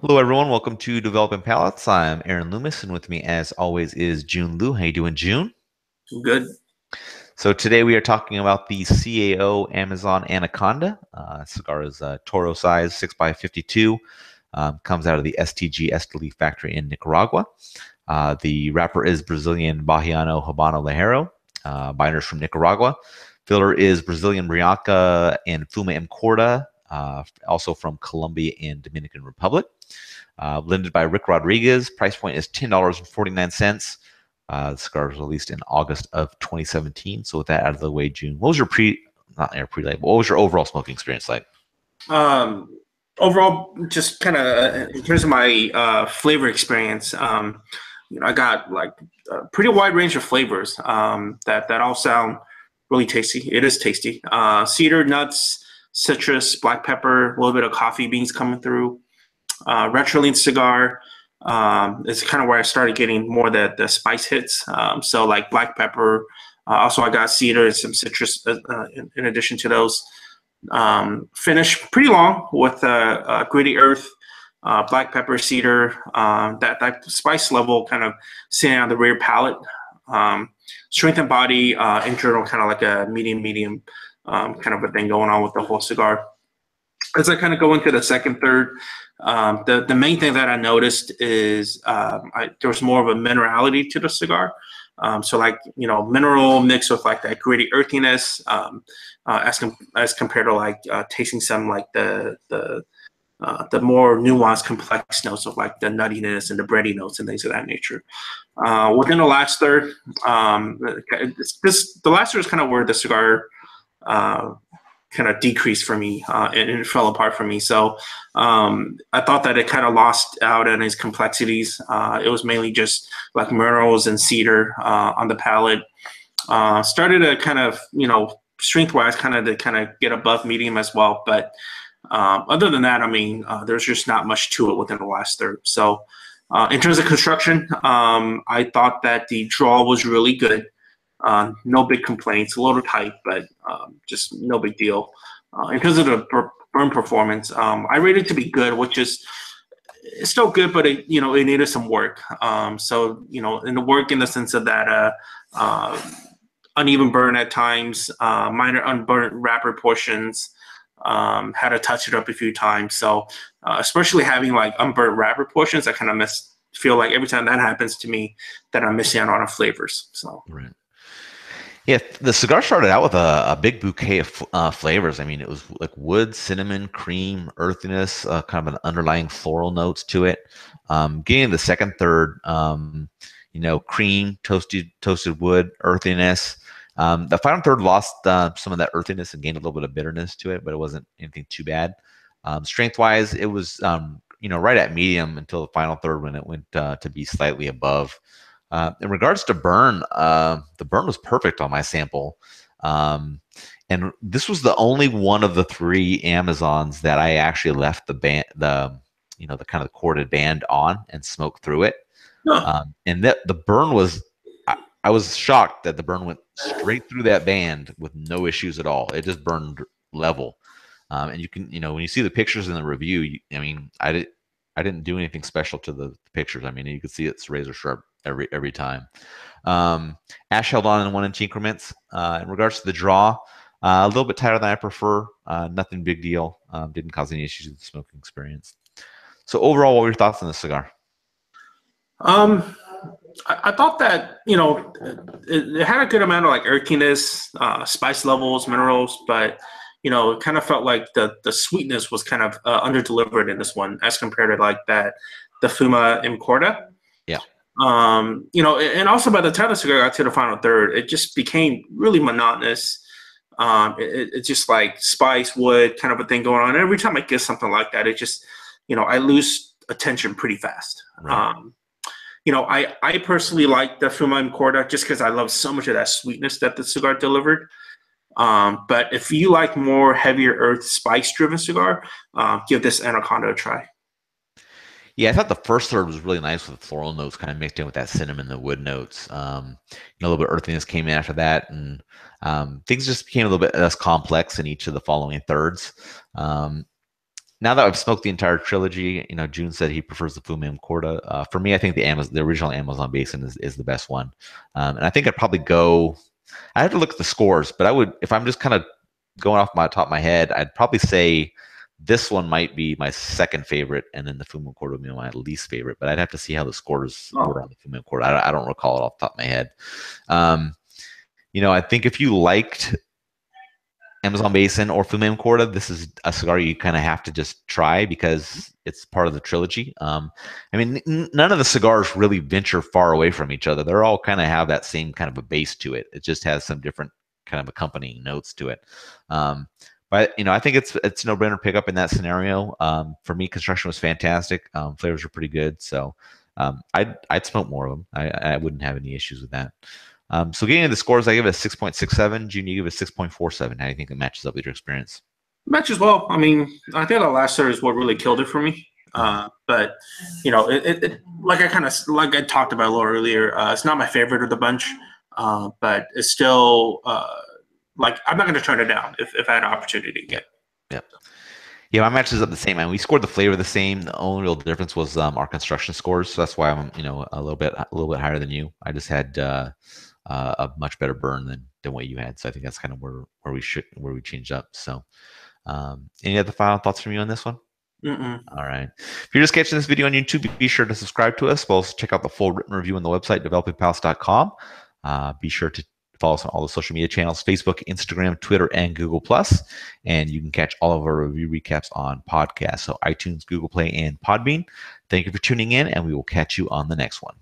Hello, everyone. Welcome to Developing Palates. I'm Aaron Loomis, and with me, as always, is June Liu. How you doing, June? Good. So today we are talking about the CAO Amazon Anaconda. Cigar is Toro size, 6 by 52. Comes out of the STG Esteli factory in Nicaragua. The wrapper is Brazilian Bahiano Habano Ligero. Binders from Nicaragua. Filler is Brazilian Brianca and Fuma M. Corda, also from Colombia and Dominican Republic. Blended by Rick Rodriguez. Price point is $10.49. The cigar was released in August of 2017. So with that out of the way, June, what was your not your pre-label, what was your overall smoking experience like? Um, Overall, just kind of in terms of my flavor experience, I got like a pretty wide range of flavors that all sound really tasty. It is tasty. Cedar, nuts, citrus, black pepper, a little bit of coffee beans coming through. Retroline cigar is kind of where I started getting more the spice hits. So like black pepper. Also, I got cedar and some citrus in addition to those. Finish pretty long with gritty earth, black pepper, cedar. That spice level kind of sitting on the rear palate. Strength and body, internal kind of like a medium kind of a thing going on with the whole cigar. As I kind of go into the second, third, the main thing that I noticed is there was more of a minerality to the cigar. So like mineral mixed with like that gritty earthiness, as compared to like tasting some like the more nuanced, complex notes of like the nuttiness and the bready notes and things of that nature. Within the last third, the last third is kind of where the cigar kind of decreased for me and it fell apart for me. So I thought that it kind of lost out on its complexities. It was mainly just like minerals and cedar on the palate. Started to kind of, strength wise, kind of get above medium as well. But other than that, I mean, there's just not much to it within the last third. So in terms of construction, I thought that the draw was really good. No big complaints, a little tight, but just no big deal. In terms of the burn performance, I rated it to be good, which is it's still good, but it needed some work. So in the work in the sense of that uneven burn at times, minor unburnt wrapper portions. Had to touch it up a few times. So especially having like unburnt wrapper portions, I kind of feel like every time that happens to me that I'm missing out on flavors. So. Right. Yeah, the cigar started out with a big bouquet of flavors. I mean, it was like wood, cinnamon, cream, earthiness, kind of an underlying floral notes to it. Getting the second, third, cream, toasted wood, earthiness. The final third lost some of that earthiness and gained a little bit of bitterness to it, but it wasn't anything too bad. Strength wise, it was right at medium until the final third when it went to be slightly above. In regards to burn, the burn was perfect on my sample. Um, and this was the only one of the three Amazons that I actually left the kind of corded band on and smoked through it. No. And that the burn was, I was shocked that the burn went straight through that band with no issues at all. It just burned level. And you can, when you see the pictures in the review, I didn't do anything special to the pictures. I mean, you could see it's razor sharp every time. Ash held on in 1 inch increments. In regards to the draw, a little bit tighter than I prefer. Nothing big deal. Didn't cause any issues with the smoking experience. So overall, what were your thoughts on the cigar? Um, I thought that it had a good amount of like earthiness, spice levels, minerals, but it kind of felt like the sweetness was kind of under delivered in this one as compared to like the Fuma Importa. Yeah. And also by the time the cigar got to the final third, it just became really monotonous. It's just like spice, wood kind of a thing going on. And every time I get something like that, it just, I lose attention pretty fast. Right. I personally like the Fuma and Corda just because I love so much of that sweetness that the cigar delivered. But if you like more heavier earth spice driven cigar, give this Anaconda a try. Yeah, I thought the first third was really nice with the floral notes kind of mixed in with that cinnamon, the wood notes. A little bit of earthiness came in after that, and things just became a little bit less complex in each of the following thirds. Um, now that I've smoked the entire trilogy, June said he prefers the Fumim Corda. For me, I think the original Amazon Basin is the best one, and I think I'd probably go. I have to look at the scores, but I would, if I'm just kind of going off my top of my head, I'd probably say this one might be my second favorite, and then the Fumim Corda would be my least favorite. But I'd have to see how the scores were Oh, on the Fumim Corda. I don't recall it off the top of my head. Um, I think if you liked Amazon Basin or Fumim Corda, this is a cigar you kind of have to just try because it's part of the trilogy. I mean, none of the cigars really venture far away from each other. They're all kind of have that same kind of a base to it. It just has some different kind of accompanying notes to it. But I think it's no brainer pickup in that scenario. For me, construction was fantastic. Flavors were pretty good, so I'd smoke more of them. I wouldn't have any issues with that. So getting into the scores, I give it a 6.67. June, you give it a 6.47. How do you think it matches up with your experience? match as well. I mean, I think the last year is what really killed it for me. But like like I talked about a little earlier, it's not my favorite of the bunch, but it's still like I'm not going to turn it down if I had an opportunity again. Yeah. Yeah, my matches up the same, man. We scored the flavor the same. The only real difference was our construction scores. So that's why I'm, a little bit higher than you. I just had a much better burn than what you had. So I think that's kind of where we changed up. So, any other final thoughts from you on this one? Mm-mm. All right. If you're just catching this video on YouTube, be sure to subscribe to us. We'll also check out the full written review on the website, developingpalace.com. Be sure to follow us on all the social media channels, Facebook, Instagram, Twitter, and Google+. And you can catch all of our review recaps on podcasts, so iTunes, Google Play, and Podbean. Thank you for tuning in, and we will catch you on the next one.